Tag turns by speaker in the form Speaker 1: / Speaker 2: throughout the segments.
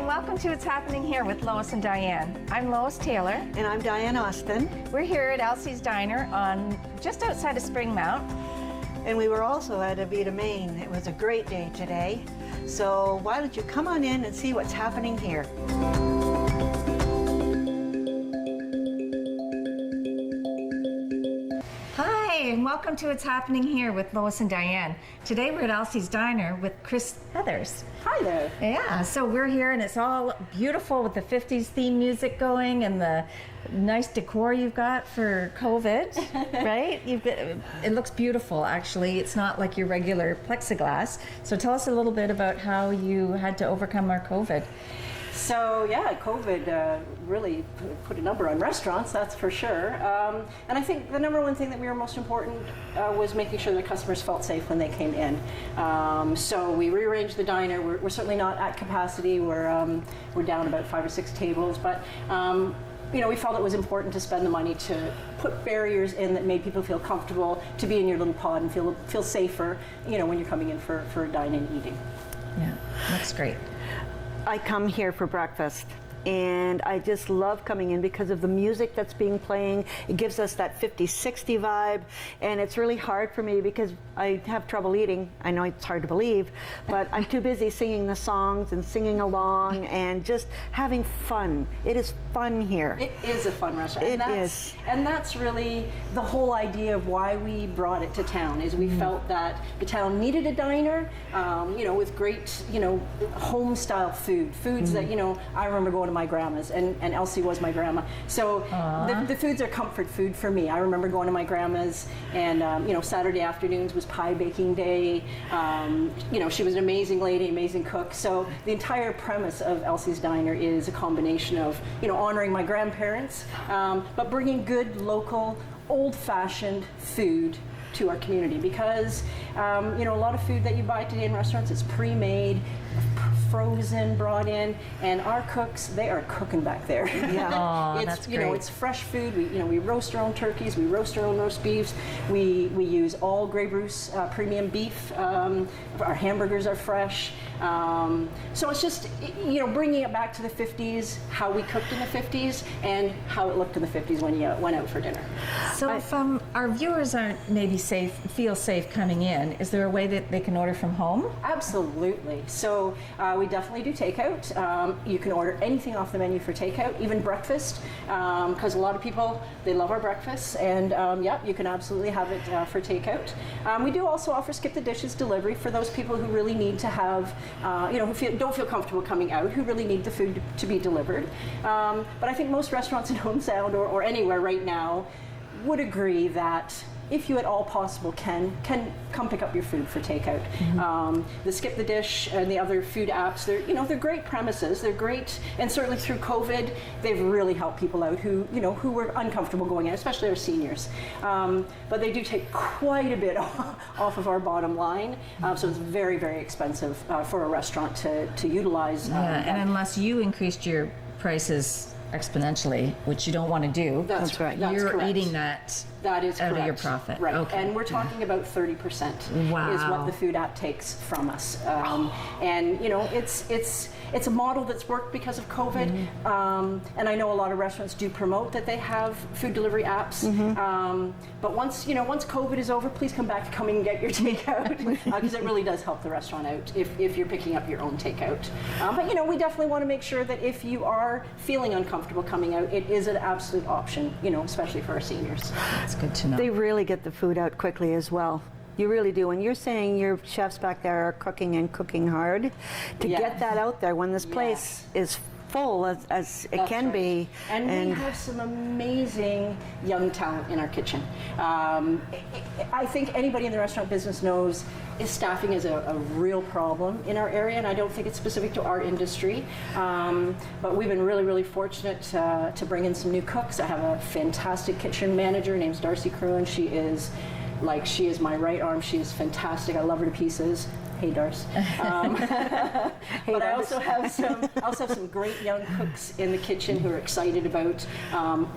Speaker 1: welcome to What's Happening Here with Lois and Diane. I'm Lois Taylor.
Speaker 2: And I'm Diane Austin.
Speaker 1: We're here at Elsie's Diner on just outside of Spring Mount.
Speaker 2: And we were also at Avita, Maine. It was a great day today. So why don't you come on in and see what's happening here?
Speaker 1: Hi, and welcome to What's Happening Here with Lois and Diane. Today we're at Elsie's Diner with Chris Heathers.
Speaker 3: Hi there.
Speaker 1: Yeah, so we're here and it's all beautiful with the 50s theme music going and the nice decor you've got for COVID, right? It looks beautiful, actually. It's not like your regular plexiglass. So tell us a little bit about how you had to overcome our COVID.
Speaker 3: So yeah, COVID really put a number on restaurants, that's for sure. And I think the number one thing that we were most important was making sure that customers felt safe when they came in. So we rearranged the diner. We're certainly not at capacity. We're down about 5 or 6 tables, but you know, we felt it was important to spend the money to put barriers in that made people feel comfortable to be in your little pod and feel safer, you know, when you're coming in for dine-in eating.
Speaker 1: Yeah, that's great.
Speaker 2: I come here for breakfast, and I just love coming in because of the music that's being playing. It gives us that 50s, 60s vibe, and it's really hard for me because I have trouble eating. I know it's hard to believe, but I'm too busy singing the songs and singing along and just having fun. It is fun here.
Speaker 3: It is a fun restaurant.
Speaker 2: It is.
Speaker 3: And that's really the whole idea of why we brought it to town, is we felt that the town needed a diner, you know, with great, you know, home-style foods that, you know, I remember going to my grandma's, and Elsie was my grandma. So the foods are comfort food for me. I remember going to my grandma's, and you know, Saturday afternoons was pie baking day. You know, she was an amazing lady, amazing cook. So the entire premise of Elsie's Diner is a combination of, you know, honoring my grandparents, but bringing good local, old-fashioned food to our community, because you know, a lot of food that you buy today in restaurants is pre-made, frozen, brought in, and our cooks, they are cooking back there.
Speaker 1: Yeah,
Speaker 3: It's,
Speaker 1: that's
Speaker 3: you know,
Speaker 1: great.
Speaker 3: it's fresh food. We roast our own turkeys, we roast our own roast beefs, we use all Grey Bruce premium beef. Our hamburgers are fresh. So it's just, you know, bringing it back to the 50s, how we cooked in the 50s, and how it looked in the 50s when you went out for dinner.
Speaker 1: So if our viewers aren't maybe feel safe coming in, is there a way that they can order from home?
Speaker 3: Absolutely. So we definitely do takeout. You can order anything off the menu for takeout, even breakfast, because a lot of people, they love our breakfasts, and yeah, you can absolutely have it for takeout. We do also offer skip the dishes delivery for those people who really need to have, you know, who don't feel comfortable coming out, who really need the food to be delivered. But I think most restaurants in Home Sound or anywhere right now would agree that if you at all possible can come pick up your food for takeout. The Skip the Dish and the other food apps, they're great premises. They're great, and certainly through COVID, they've really helped people out who were uncomfortable going in, especially our seniors. But they do take quite a bit off of our bottom line, so it's very, very expensive for a restaurant to utilize.
Speaker 1: Yeah, and unless you increased your prices exponentially, which you don't want to do.
Speaker 3: That's right. That's
Speaker 1: You're
Speaker 3: correct.
Speaker 1: eating that
Speaker 3: is
Speaker 1: out
Speaker 3: correct.
Speaker 1: of your profit.
Speaker 3: Right.
Speaker 1: Okay.
Speaker 3: And we're talking about 30%
Speaker 1: Wow.
Speaker 3: is what the food app takes from us. And you know, it's a model that's worked because of COVID. And I know a lot of restaurants do promote that they have food delivery apps. But once COVID is over, please come back and get your takeout, because it really does help the restaurant out if you're picking up your own takeout. But you know, we definitely want to make sure that if you are feeling uncomfortable coming out, it is an absolute option, you know, especially for our seniors.
Speaker 1: That's good to know.
Speaker 2: They really get the food out quickly as well. You really do. And you're saying your chefs back there are cooking and cooking hard to get that out there when this place is full as it
Speaker 3: That's
Speaker 2: can
Speaker 3: right.
Speaker 2: be.
Speaker 3: And we have some amazing young talent in our kitchen. I think anybody in the restaurant business knows staffing is a real problem in our area, and I don't think it's specific to our industry. But we've been really, really fortunate to bring in some new cooks. I have a fantastic kitchen manager. Her name's Darcy Crew, and she is my right arm. She is fantastic. I love her to pieces. Hey, Darce. But I also have some great young cooks in the kitchen who are excited about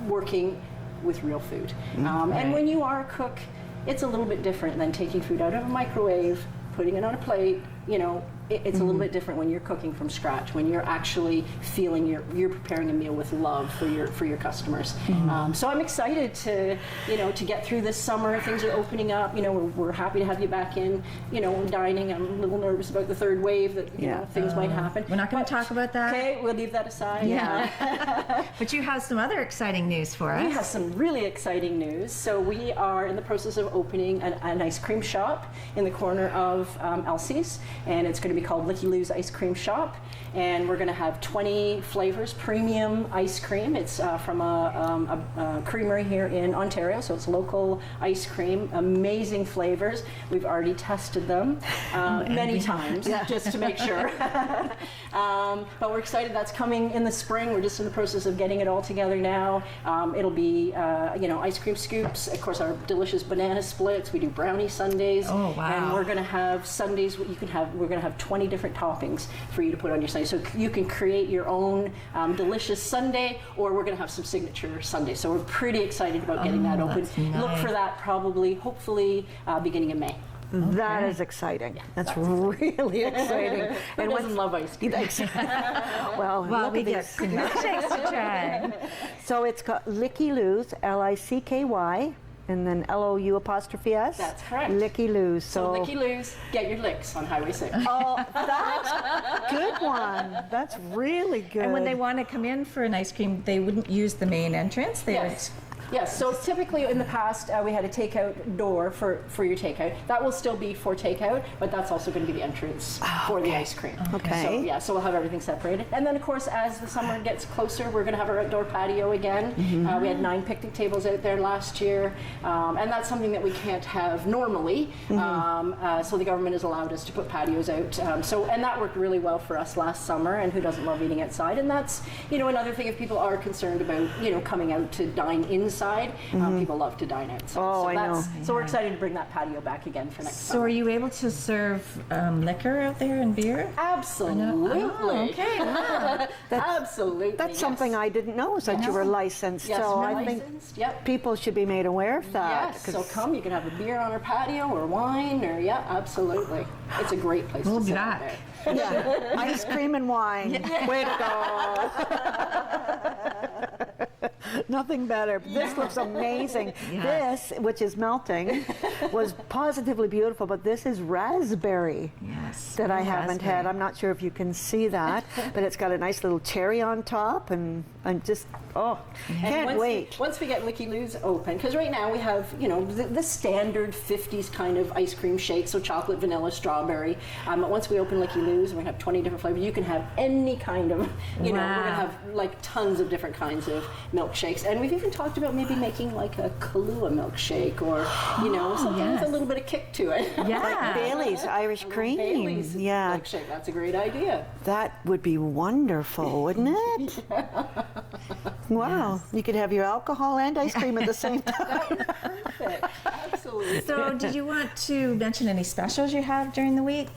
Speaker 3: working with real food. And when you are a cook, it's a little bit different than taking food out of a microwave, putting it on a plate, you know, it's a little bit different when you're cooking from scratch, when you're actually feeling you're preparing a meal with love for your customers. So I'm excited to get through this summer. Things are opening up. We're happy to have you back in. Dining. I'm a little nervous about the third wave that things might happen.
Speaker 1: We're not going to talk about that.
Speaker 3: Okay, we'll leave that aside.
Speaker 1: Yeah. But you have some other exciting news for us.
Speaker 3: We have some really exciting news. So we are in the process of opening an ice cream shop in the corner of Elsie's, and it's going to be called Licky Lou's Ice Cream Shop. And we're going to have 20 flavors, premium ice cream. It's from a creamery here in Ontario, so it's local ice cream, amazing flavors. We've already tested them many times just to make sure. But we're excited. That's coming in the spring. We're just in the process of getting it all together now. It'll be ice cream scoops, of course, our delicious banana splits. We do brownie sundaes.
Speaker 1: Oh, wow.
Speaker 3: And we're going to have sundaes. We're going to have 20 different toppings for you to put on your sundae. So you can create your own delicious sundae, or we're going to have some signature sundaes. So we're pretty excited about getting that open.
Speaker 1: Nice.
Speaker 3: Look for that hopefully beginning of May.
Speaker 2: That is exciting. That's really exciting.
Speaker 3: Who doesn't love ice cream?
Speaker 2: Well, look
Speaker 1: we
Speaker 2: at
Speaker 1: get
Speaker 2: these.
Speaker 1: some milkshakes to try.
Speaker 2: So it's got Licky Lou's, L-I-C-K-Y, and then L-O-U''S.
Speaker 3: That's correct.
Speaker 2: Licky Lou's.
Speaker 3: So Licky Lou's, get your licks on Highway 6.
Speaker 2: Oh, that's a good one. That's really good.
Speaker 1: And when they want to come in for an ice cream, they wouldn't use the main entrance. They
Speaker 3: Yes. Yes, so typically in the past we had a takeout door for your takeout. That will still be for takeout, but that's also going to be the entrance for the ice cream.
Speaker 2: Okay.
Speaker 3: So we'll have everything separated. And then of course as the summer gets closer, we're going to have our outdoor patio again. We had 9 picnic tables out there last year, and that's something that we can't have normally. So the government has allowed us to put patios out. And that worked really well for us last summer, and who doesn't love eating outside? And that's another thing, if people are concerned about coming out to dine inside. People love to dine outside.
Speaker 2: Oh, I know.
Speaker 3: So we're excited to bring that patio back again for next
Speaker 1: So
Speaker 3: summer.
Speaker 1: are you able to serve liquor out there and beer?
Speaker 3: Absolutely.
Speaker 1: Oh, okay. Wow.
Speaker 3: Absolutely.
Speaker 2: That's
Speaker 3: yes.
Speaker 2: something I didn't know, is that you were licensed.
Speaker 3: Yes,
Speaker 2: so
Speaker 3: we're
Speaker 2: I think
Speaker 3: licensed. Yep.
Speaker 2: people should be made aware of that.
Speaker 3: Yes, so come, you can have a beer on our patio or wine or, absolutely. It's a great place
Speaker 1: We'll
Speaker 3: to
Speaker 1: be
Speaker 3: sit
Speaker 1: back.
Speaker 3: out there.
Speaker 2: Yeah. Ice cream and wine. Way to go. Nothing better. This looks amazing.
Speaker 1: Yes.
Speaker 2: This, which is melting, was positively beautiful, but this is raspberry
Speaker 1: Yes.
Speaker 2: that I haven't had.
Speaker 1: Raspberry.
Speaker 2: I'm not sure if you can see that, but it's got a nice little cherry on top, and just, can't wait.
Speaker 3: Once we get Licky Lou's open, because right now we have, the standard 50s kind of ice cream shake, so chocolate, vanilla, strawberry. But once we open Licky Lou's, and we have 20 different flavors, you can have any kind of, we're going to have like tons of different kinds of milkshakes. And we've even talked about maybe making like a Kahlua milkshake, or, something with a little bit of kick to it.
Speaker 1: Yeah.
Speaker 2: Like Bailey's Irish cream.
Speaker 3: Bailey's
Speaker 2: Yeah,
Speaker 3: milkshake. That's a great idea.
Speaker 2: that would be wonderful, wouldn't it? Wow, you could have your alcohol and ice cream at the same time.
Speaker 3: Perfect. Absolutely.
Speaker 1: So did you want to mention any specials you have during the week?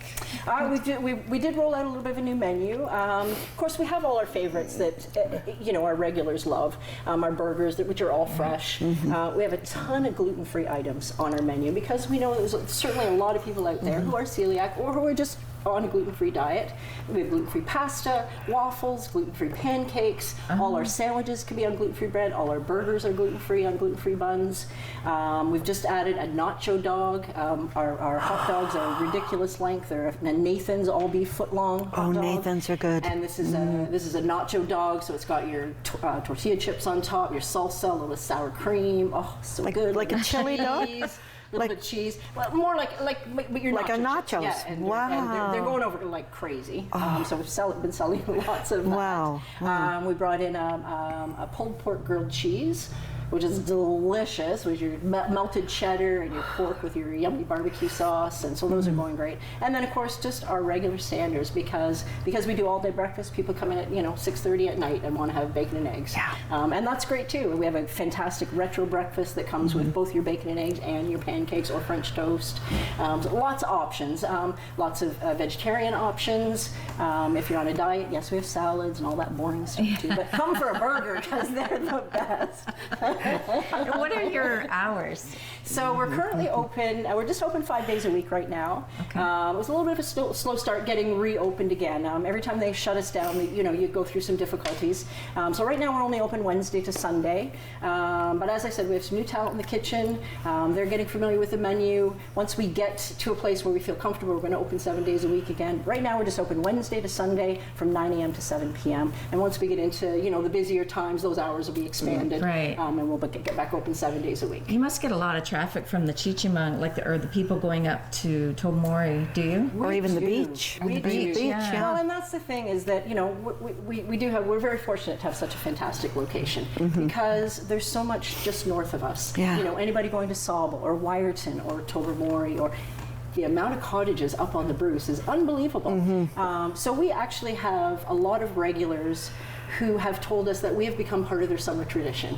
Speaker 3: We did roll out a little bit of a new menu. Of course, we have all our favorites that our regulars love. Our burgers, which are all fresh. We have a ton of gluten-free items on our menu, because we know there's certainly a lot of people out there who are celiac or who are just on a gluten-free diet. We have gluten-free pasta, waffles, gluten-free pancakes. All our sandwiches can be on gluten-free bread. All our burgers are gluten-free on gluten-free buns. We've just added a nacho dog. Our hot dogs are ridiculous length. They're Nathan's all beef foot long.
Speaker 2: Oh, Nathan's are good.
Speaker 3: And this is a nacho dog, so it's got your tortilla chips on top, your salsa, a little sour cream. Oh, so good.
Speaker 2: Like a chili dog?
Speaker 3: Little bit of cheese. Well, more like your
Speaker 2: Like a nachos.
Speaker 3: Yeah, and
Speaker 2: Wow.
Speaker 3: they're going over like crazy. So we've been selling lots of that.
Speaker 2: Wow.
Speaker 3: We brought in a pulled pork grilled cheese, which is delicious, with your melted cheddar and your pork with your yummy barbecue sauce, and so those are going great. And then of course just our regular standards, because we do all day breakfast. People come in at 6:30 at night and want to have bacon and eggs.
Speaker 2: Yeah.
Speaker 3: And that's great too. We have a fantastic retro breakfast that comes with both your bacon and eggs and your pancakes or French toast. So lots of options, lots of vegetarian options. If you're on a diet, yes, we have salads and all that boring stuff too. But come for a burger, because they're the best.
Speaker 1: What are your hours?
Speaker 3: So we're currently open, we're just open 5 days a week right now.
Speaker 1: Okay.
Speaker 3: It was a little bit of a slow start getting reopened again. Every time they shut us down, you go through some difficulties. So right now we're only open Wednesday to Sunday. But as I said, we have some new talent in the kitchen. They're getting familiar with the menu. Once we get to a place where we feel comfortable, we're going to open 7 days a week again. Right now we're just open Wednesday to Sunday from 9 a.m. to 7 p.m. And once we get into, the busier times, those hours will be expanded.
Speaker 1: Right.
Speaker 3: And we'll get back open 7 days a week.
Speaker 1: You must get a lot of traffic from the Chichimang, or the people going up to Tomori, do you?
Speaker 2: Or even the
Speaker 3: do.
Speaker 2: beach.
Speaker 3: We
Speaker 2: The
Speaker 3: do.
Speaker 2: beach, yeah.
Speaker 3: Well, and that's the thing is that, we're very fortunate to have such a fantastic location because there's so much just north of us.
Speaker 2: Yeah.
Speaker 3: Anybody going to Sauble or Wyerton or Tobermory or the amount of cottages up on the Bruce is unbelievable. So we actually have a lot of regulars who have told us that we have become part of their summer tradition. They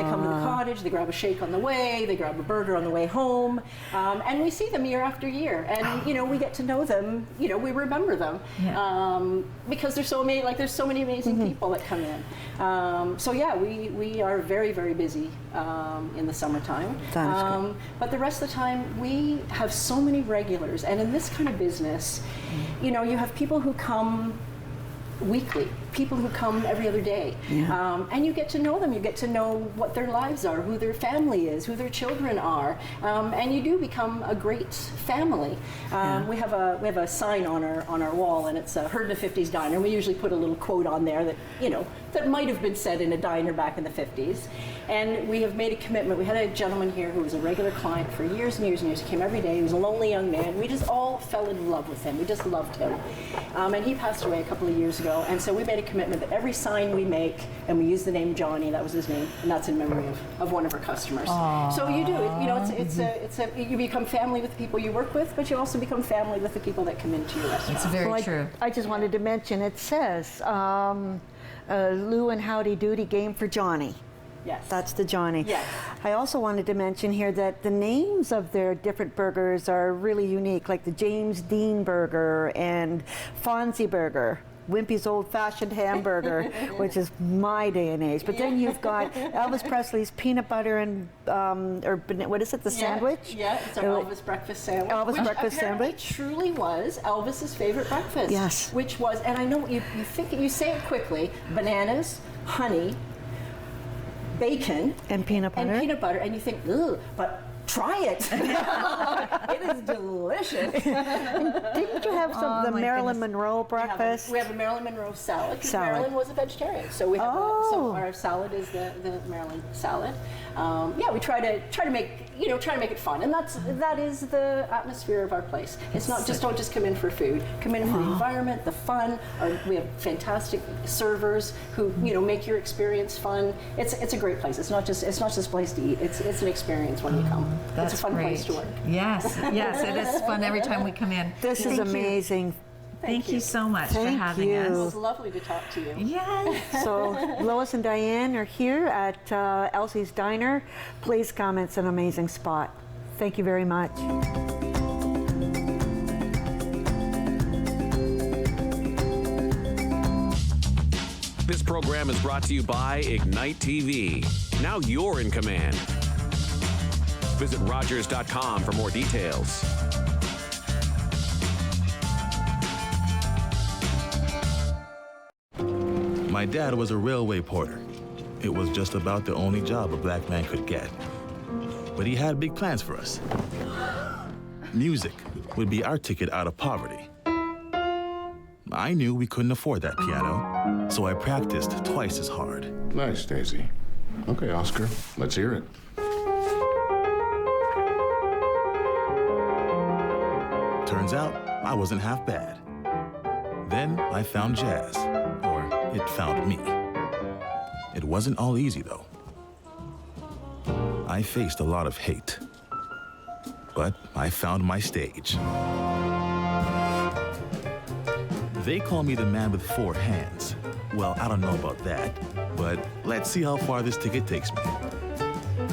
Speaker 3: come to the cottage, they grab a shake on the way, they grab a burger on the way home, and we see them year after year. And we get to know them. We remember them because there's so many amazing people that come in. So yeah, we are very, very busy in the summertime. But the rest of the time, we have so many regulars. And in this kind of business, you have people who come weekly, people who come every other day. And you get to know them, you get to know what their lives are, who their family is, who their children are, and you do become a great family. We have a sign on our wall, and it's a Heard in the 50s Diner. We usually put a little quote on there that that might have been said in a diner back in the 50s. And we have made a commitment. We had a gentleman here who was a regular client for years and years and years. He came every day. He was a lonely young man. We just all fell in love with him. We just loved him. And he passed away a couple of years ago. And so we made a commitment that every sign we make, and we use the name Johnny, that was his name, and that's in memory of one of our customers. Aww. So you do, you become family with the people you work with, but you also become family with the people that come into your restaurant.
Speaker 1: It's very true.
Speaker 2: I just wanted to mention, it says, Lou and Howdy Doody game for Johnny.
Speaker 3: Yes.
Speaker 2: That's the Johnny.
Speaker 3: Yes.
Speaker 2: I also wanted to mention here that the names of their different burgers are really unique, like the James Dean Burger and Fonzie Burger, Wimpy's Old Fashioned Hamburger, which is my day and age. But then you've got Elvis Presley's peanut butter and, what is it, the sandwich?
Speaker 3: Yeah, it's our Elvis breakfast sandwich.
Speaker 2: Elvis breakfast sandwich.
Speaker 3: Truly was Elvis's favorite breakfast.
Speaker 2: Yes.
Speaker 3: Which was, and I know you say it quickly, bananas, honey, bacon,
Speaker 2: and peanut butter.
Speaker 3: And you think, ugh, but try it. It is delicious.
Speaker 2: Didn't you have the Marilyn Monroe breakfast?
Speaker 3: We have a Marilyn Monroe salad. Marilyn was a vegetarian, so we have so our salad is the Marilyn salad. We try to make it fun, and that is the atmosphere of our place. It's not just don't just come in for food. Come in for the environment, the fun. We have fantastic servers who make your experience fun. It's a great place. It's not just a place to eat. It's an experience when you come.
Speaker 1: That's
Speaker 3: it's a fun
Speaker 1: great.
Speaker 3: place to work.
Speaker 1: Yes, it is fun every time we come in.
Speaker 2: This is amazing.
Speaker 1: Thank you so much for having us.
Speaker 3: It was lovely to talk to you.
Speaker 1: Yes.
Speaker 2: So Lois and Diane are here at Elsie's Diner. Please come. It's an amazing spot. Thank you very much.
Speaker 4: This program is brought to you by Ignite TV. Now you're in command. Visit Rogers.com for more details.
Speaker 5: My dad was a railway porter. It was just about the only job a black man could get. But he had big plans for us. Music would be our ticket out of poverty. I knew we couldn't afford that piano, so I practiced twice as hard.
Speaker 6: Nice, Daisy. Okay, Oscar, let's hear it.
Speaker 5: Turns out, I wasn't half bad. Then I found jazz, or it found me. It wasn't all easy, though. I faced a lot of hate, but I found my stage. They call me the man with 4 hands. Well, I don't know about that, but let's see how far this ticket takes me.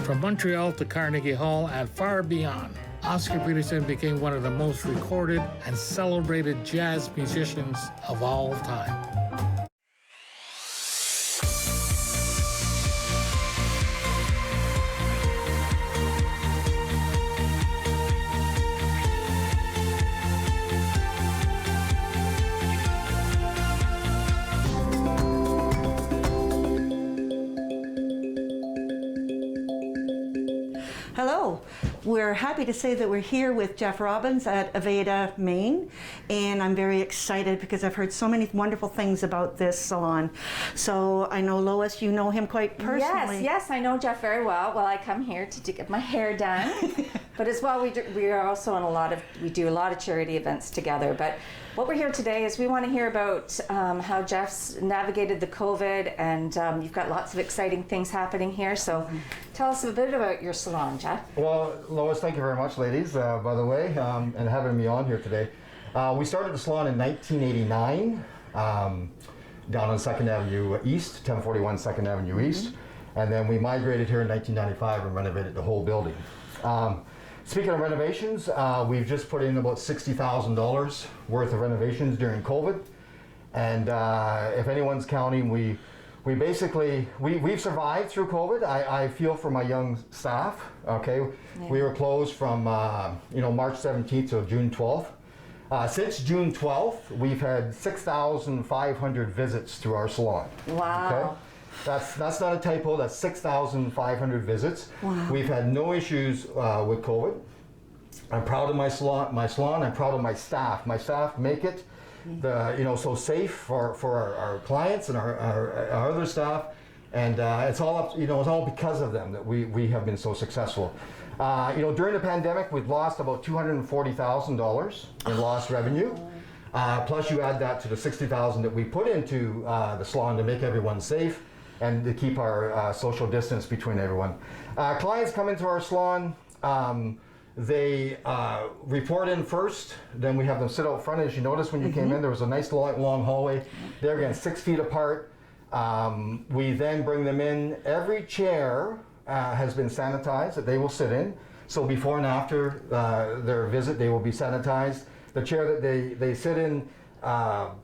Speaker 7: From Montreal to Carnegie Hall and far beyond, Oscar Peterson became one of the most recorded and celebrated jazz musicians of all time.
Speaker 2: Hello. We're happy to say that we're here with Jeff Robbins at Aveda, Maine, and I'm very excited because I've heard so many wonderful things about this salon. So I know, Lois, you know him quite personally.
Speaker 1: Yes, I know Jeff very well. Well, I come here to get my hair done, but as well, we are also on we do a lot of charity events together. But what we're here today is we want to hear about how Jeff's navigated the COVID, and you've got lots of exciting things happening here. So tell us a bit about your salon, Jeff.
Speaker 8: Well, Lois, thank you very much, ladies, by the way, and having me on here today. We started the salon in 1989 down on 2nd Avenue East, 1041 2nd Avenue East, and then we migrated here in 1995 and renovated the whole building. Speaking of renovations, we've just put in about $60,000 worth of renovations during COVID, and if anyone's counting, we've survived through COVID. I feel for my young staff. Okay, yeah. We were closed from March 17th to June 12th. Since June 12th, we've had 6,500 visits to our salon.
Speaker 1: Wow. Okay?
Speaker 8: That's not a typo. That's 6,500 visits.
Speaker 2: Wow.
Speaker 8: We've had no issues with COVID. I'm proud of my salon. I'm proud of my staff. My staff make it so safe for our clients and our other staff, and it's all because of them that we have been so successful. During the pandemic, we've lost about $240,000 in lost revenue. Plus, you add that to the $60,000 that we put into the salon to make everyone safe and to keep our social distance between everyone. Clients come into our salon. They report in first, then we have them sit out front. As you noticed when you came in, there was a nice long hallway. They're again 6 feet apart. We then bring them in. Every chair has been sanitized that they will sit in. So before and after their visit, they will be sanitized. The chair that they sit in to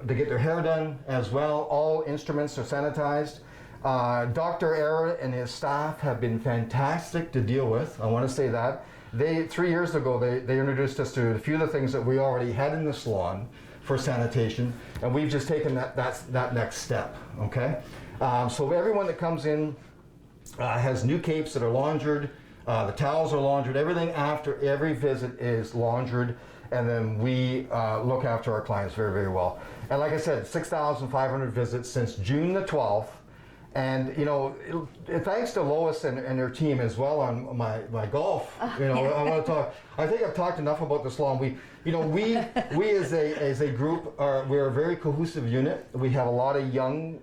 Speaker 8: get their hair done as well, all instruments are sanitized. Dr. Era and his staff have been fantastic to deal with. I want to say that. 3 years ago, they introduced us to a few of the things that we already had in the salon for sanitation, and we've just taken that next step, okay? So everyone that comes in has new capes that are laundered, the towels are laundered, everything after every visit is laundered, and then we look after our clients very, very well. And like I said, 6,500 visits since June the 12th. And thanks to Lois and her team as well on my golf. I want to talk. I think I've talked enough about the salon. We as a group we're a very cohesive unit. We have a lot of young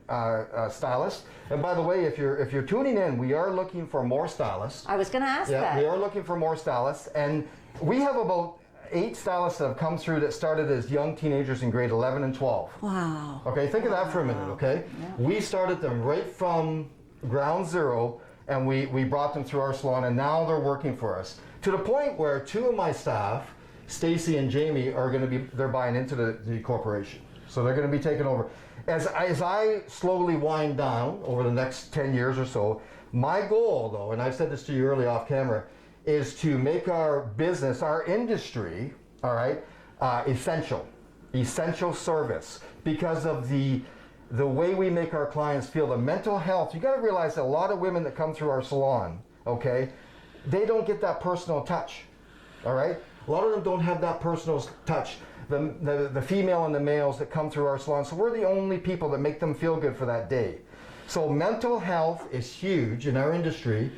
Speaker 8: stylists. And by the way, if you're tuning in, we are looking for more stylists.
Speaker 1: I was going to ask that.
Speaker 8: Yeah, we are looking for more stylists, and we have about 8 stylists that have come through that started as young teenagers in grade 11 and 12.
Speaker 2: Wow.
Speaker 8: Okay, think of that for a minute, okay? Yeah. We started them right from ground zero, and we brought them through our salon, and now they're working for us. To the point where 2 of my staff, Stacy and Jamie, they're buying into the corporation. So they're going to be taking over. As I slowly wind down over the next 10 years or so, my goal, though, and I've said this to you early off camera, is to make our business, our industry, all right, essential service, because of the way we make our clients feel, the mental health. You got to realize that a lot of women that come through our salon, okay, they don't get that personal touch, all right? A lot of them don't have that personal touch. The female and the males that come through our salon, so we're the only people that make them feel good for that day. So mental health is huge in our industry.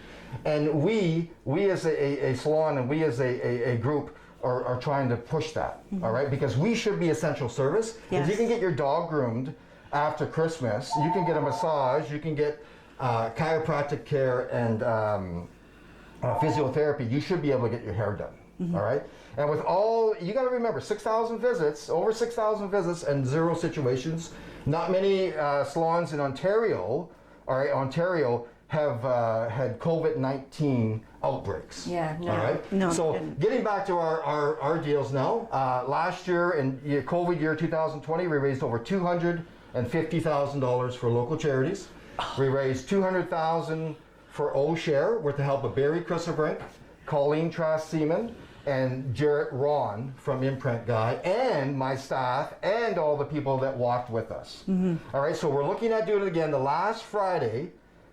Speaker 8: And we as a salon and we as a group are trying to push that, all right? Because we should be essential service.
Speaker 2: Yes.
Speaker 8: If you can get your dog groomed after Christmas, you can get a massage, you can get chiropractic care and physiotherapy, you should be able to get your hair done, all right? And with you got to remember, 6,000 visits, over 6,000 visits and 0 situations. Not many salons in Ontario, all right, have had COVID-19 outbreaks.
Speaker 1: Yeah, no.
Speaker 8: All right?
Speaker 2: No,
Speaker 8: so getting back to our deals now, last year in COVID year 2020, we raised over $250,000 for local charities. We raised $200,000 for O-Share with the help of Barry Chrisselbrink, Colleen Trask-Seaman, and Jarrett Ron from Imprint Guy, and my staff, and all the people that walked with us. All right, so we're looking at doing it again the last Friday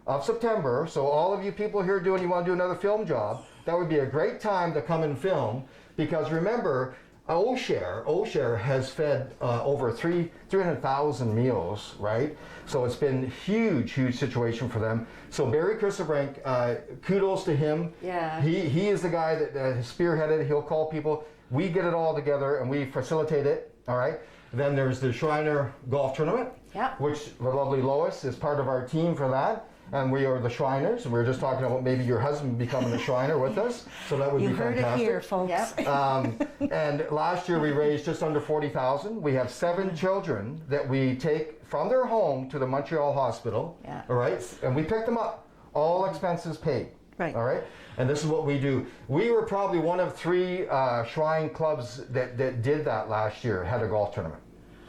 Speaker 8: of September. So all of you people here you want to do another film job, that would be a great time to come and film, because remember, O'Share has fed over 300,000 meals, right? So it's been huge situation for them. So Barry Christenbrink, kudos to him.
Speaker 1: Yeah.
Speaker 8: He is the guy that has spearheaded it. He'll call people. We get it all together and we facilitate it, all right? Then there's the Shriner Golf Tournament, which the lovely Lois is part of our team for that. And we are the Shriners, and we were just talking about maybe your husband becoming a Shriner with us, so that would be fantastic.
Speaker 2: You heard it here, folks.
Speaker 8: And last year we raised just under 40,000. We have 7 children that we take from their home to the Montreal hospital, all right? And we pick them up, all expenses paid,
Speaker 2: right?
Speaker 8: All right? And this is what we do. We were probably one of 3 Shrine clubs that did that last year, had a golf tournament.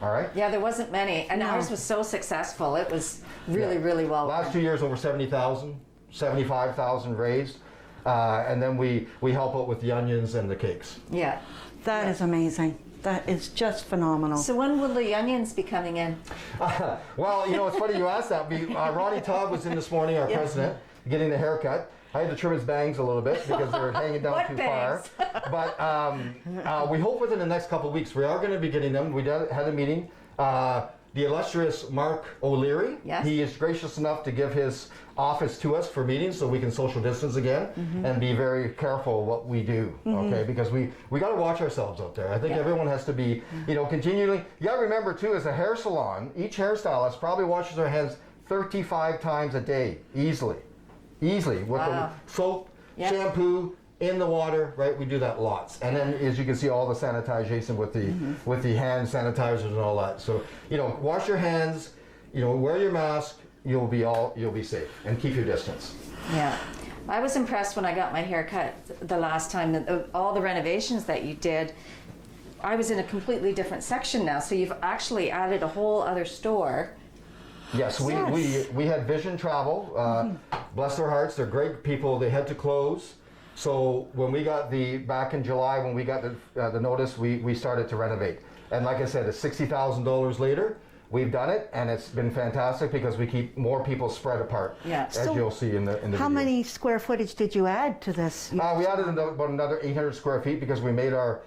Speaker 8: All right.
Speaker 1: Yeah, there wasn't many, and ours was so successful. It was really well.
Speaker 8: Last 2 years, over 70,000, 75,000 raised, and then we help out with the onions and the cakes.
Speaker 1: Yeah,
Speaker 2: that is amazing. That is just phenomenal.
Speaker 1: So when will the onions be coming in?
Speaker 8: Well, you know, it's funny you asked that. Ronnie Todd was in this morning, our president, getting the haircut. I had to trim his bangs a little bit because they were hanging down too far. But we hope within the next couple of weeks we are going to be getting them. We had a meeting. The illustrious Mark O'Leary, he is gracious enough to give his office to us for meetings so we can social distance again and be very careful what we do, okay? Because we got to watch ourselves out there. I think everyone has to be, you know, continually. You got to remember too, as a hair salon, each hairstylist probably washes their hands 35 times a day, easily with the soap, shampoo, in the water, right? We do that lots. And then, as you can see, all the sanitization with the hand sanitizers and all that. So, you know, wash your hands, you know, wear your mask, you'll be safe, and keep your distance.
Speaker 1: Yeah. I was impressed when I got my hair cut the last time, that all the renovations that you did. I was in a completely different section now, so you've actually added a whole other store.
Speaker 8: Yes, we had Vision Travel. Bless their hearts, they're great people. They had to close. So when we got back in July, when we got the notice, we started to renovate. And like I said, it's $60,000 later. We've done it, and it's been fantastic because we keep more people spread apart, as you'll see in the video.
Speaker 2: How many square footage did you add to this?
Speaker 8: We added about another 800 square feet because we made our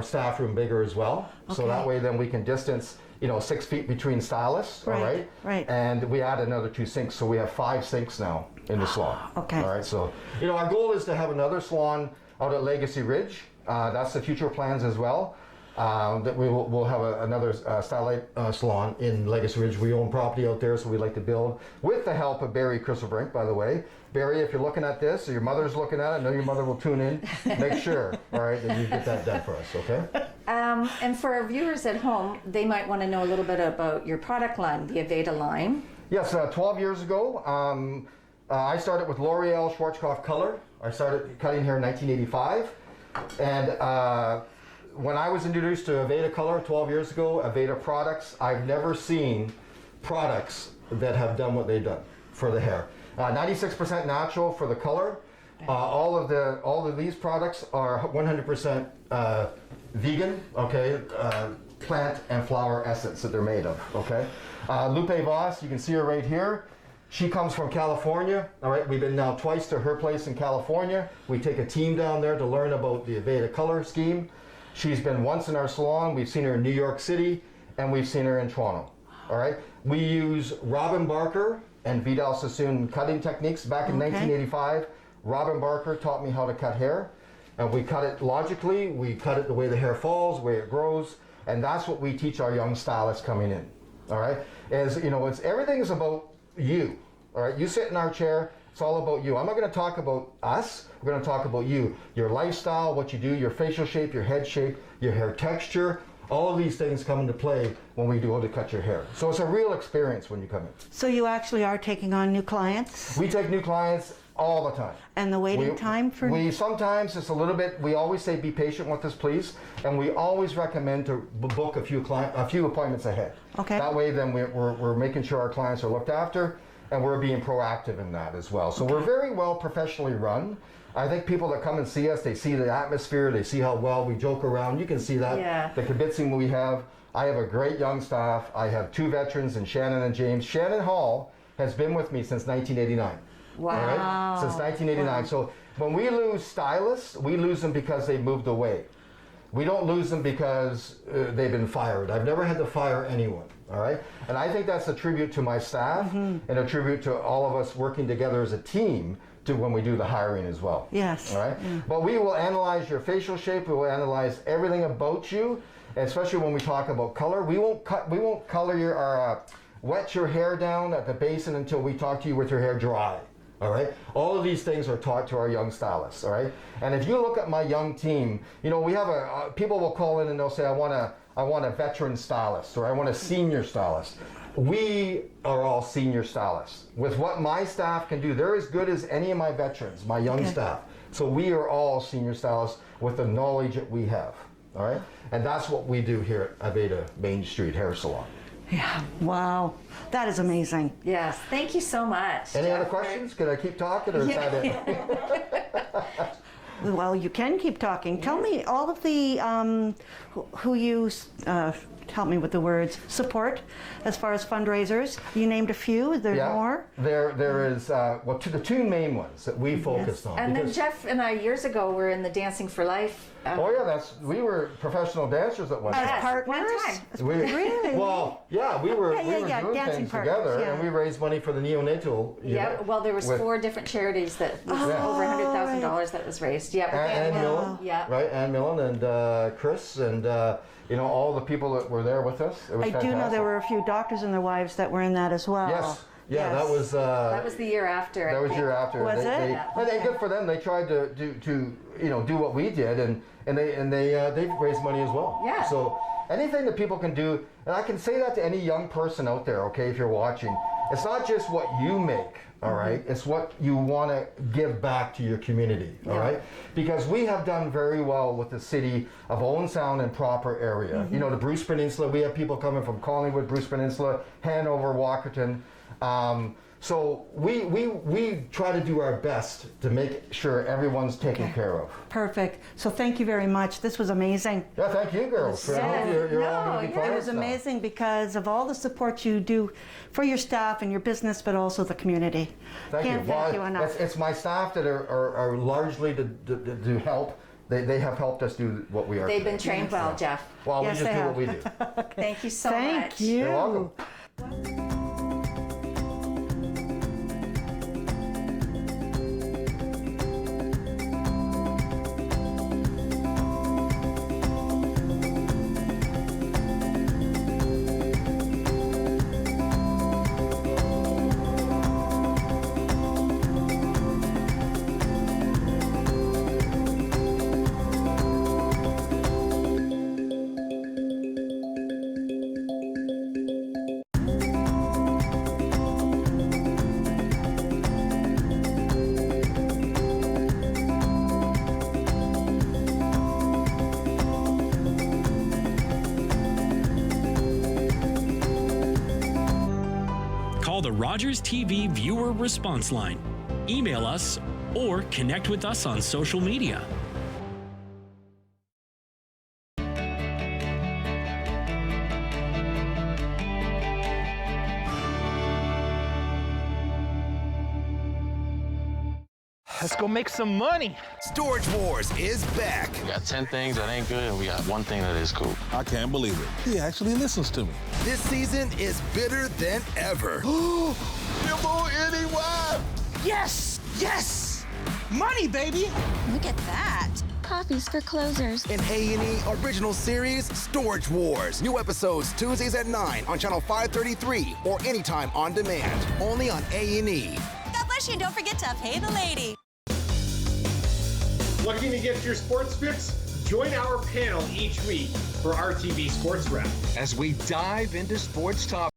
Speaker 8: staff room bigger as well. Okay. So that way then we can distance, you know, 6 feet between stylists, all right?
Speaker 2: Right.
Speaker 8: And we added another 2 sinks, so we have 5 sinks now in the salon.
Speaker 2: Okay.
Speaker 8: All right, so, you know, our goal is to have another salon out at Legacy Ridge. That's the future plans as well. That we'll have another Starlight salon in Legacy Ridge. We own property out there, so we'd like to build with the help of Barry Christenbrink, by the way. Barry, if you're looking at this, or your mother's looking at it, I know your mother will tune in. Make sure, all right, that you get that done for us, okay?
Speaker 1: And for our viewers at home, they might want to know a little bit about your product line, the Aveda line.
Speaker 8: Yes, 12 years ago, I started with L'Oreal Schwarzkopf Color. I started cutting hair in 1985, and when I was introduced to Aveda Color 12 years ago, Aveda products, I've never seen products that have done what they've done for the hair. 96% natural for the color. All of these products are 100% vegan, okay? Plant and flower essence that they're made of, okay? Lupe Voss, you can see her right here. She comes from California, all right? We've been now twice to her place in California. We take a team down there to learn about the Aveda color scheme. She's been once in our salon. We've seen her in New York City, and we've seen her in Toronto, all right? We use Robin Barker and Vidal Sassoon cutting techniques. Back in 1985, Robin Barker taught me how to cut hair, and we cut it logically. We cut it the way the hair falls, the way it grows, and that's what we teach our young stylists coming in, all right? As you know, everything is about you, all right? You sit in our chair, it's all about you. I'm not going to talk about us. We're going to talk about you, your lifestyle, what you do, your facial shape, your head shape, your hair texture. All of these things come into play when we do how to cut your hair. So it's a real experience when you come in.
Speaker 2: So you actually are taking on new clients?
Speaker 8: We take new clients all the time.
Speaker 2: And the waiting time for?
Speaker 8: Sometimes it's a little bit, we always say be patient with us, please. And we always recommend to book a few appointments ahead.
Speaker 2: Okay.
Speaker 8: That way then we're making sure our clients are looked after, and we're being proactive in that as well. So we're very well professionally run. I think people that come and see us, they see the atmosphere, they see how well we joke around. You can see that, the kibitzing we have. I have a great young staff. I have 2 veterans in Shannon and James. Shannon Hall has been with me since 1989.
Speaker 1: Wow.
Speaker 8: All right? Since 1989. So when we lose stylists, we lose them because they moved away. We don't lose them because they've been fired. I've never had to fire anyone, all right? And I think that's a tribute to my staff and a tribute to all of us working together as a team to when we do the hiring as well.
Speaker 2: Yes.
Speaker 8: All right? But we will analyze your facial shape. We will analyze everything about you, especially when we talk about color. We won't color your wet your hair down at the basin until we talk to you with your hair dry. All right. All of these things are taught to our young stylists. All right. And if you look at my young team, you know, we have people will call in and they'll say, I want a veteran stylist, or I want a senior stylist. We are all senior stylists. With what my staff can do, they're as good as any of my veterans, my young staff. So we are all senior stylists with the knowledge that we have. All right. And that's what we do here at Aveda Main Street Hair Salon.
Speaker 2: Yeah. Wow. That is amazing.
Speaker 1: Yes. Thank you so much.
Speaker 8: Any other questions? Can I keep talking, or is that it?
Speaker 2: Well, you can keep talking. Tell me all of the who you help me with the words support as far as fundraisers. You named a few. Is there more?
Speaker 8: There is well, the two main ones that we focused on.
Speaker 1: And then Jeff and I years ago were in the Dancing for Life.
Speaker 8: Oh yeah, we were professional dancers at one time.
Speaker 2: As partners?
Speaker 1: One time.
Speaker 2: Really?
Speaker 8: Well, yeah, we were doing
Speaker 2: dancing
Speaker 8: things
Speaker 2: partners,
Speaker 8: together,
Speaker 2: yeah.
Speaker 8: and we raised money for the neonatal.
Speaker 1: Yeah, well, there was 4 different charities that was over $100,000 that was raised. Yeah,
Speaker 8: Ann Millen,
Speaker 1: yeah,
Speaker 8: right? Ann Millen and Chris and you know, all the people that were there with us. It was fantastic.
Speaker 2: do know there were a few doctors and their wives that were in that as well.
Speaker 8: Yes. Yeah, that was
Speaker 1: the year after.
Speaker 8: That was the year after.
Speaker 2: Was it?
Speaker 8: And good for them. They tried to do what we did, and they raised money as well.
Speaker 1: Yeah.
Speaker 8: So anything that people can do, and I can say that to any young person out there, okay, if you're watching, it's not just what you make, all right? It's what you want to give back to your community, all right? Because we have done very well with the city of Owen Sound and proper area. You know, the Bruce Peninsula, we have people coming from Collingwood, Bruce Peninsula, Hanover, Walkerton. So we try to do our best to make sure everyone's taken care of.
Speaker 2: Perfect. So thank you very much. This was amazing.
Speaker 8: Yeah, thank you, girls. I hope you're all going to be
Speaker 2: It was amazing because of all the support you do for your staff and your business, but also the community.
Speaker 8: Thank you.
Speaker 2: Thank you enough.
Speaker 8: It's my staff that are largely to help. They have helped us do what we are.
Speaker 1: They've been trained well, Jeff.
Speaker 8: Well,
Speaker 2: Yes,
Speaker 8: we just
Speaker 2: they
Speaker 8: do
Speaker 2: have.
Speaker 8: what we do.
Speaker 1: Thank you so much.
Speaker 2: Thank you.
Speaker 8: You're welcome.
Speaker 9: The Rogers TV viewer response line. Email us or connect with us on social media.
Speaker 10: Let's go make some money.
Speaker 11: Storage Wars is back.
Speaker 12: We got 10 things that ain't good, and we got one thing that is cool.
Speaker 6: I can't believe it. He actually listens to me.
Speaker 11: This season is bitter than ever.
Speaker 10: M-O-N-E-Y! Yes! Yes! Money, baby!
Speaker 13: Look at that. Coffees for closers.
Speaker 11: An A&E original series, Storage Wars. New episodes Tuesdays at 9 on Channel 533 or anytime on demand. Only on A&E.
Speaker 13: God bless you, and don't forget to pay the lady.
Speaker 14: Looking to get your sports fix? Join our panel each week for RTV Sports Wrap.
Speaker 15: As we dive into sports topics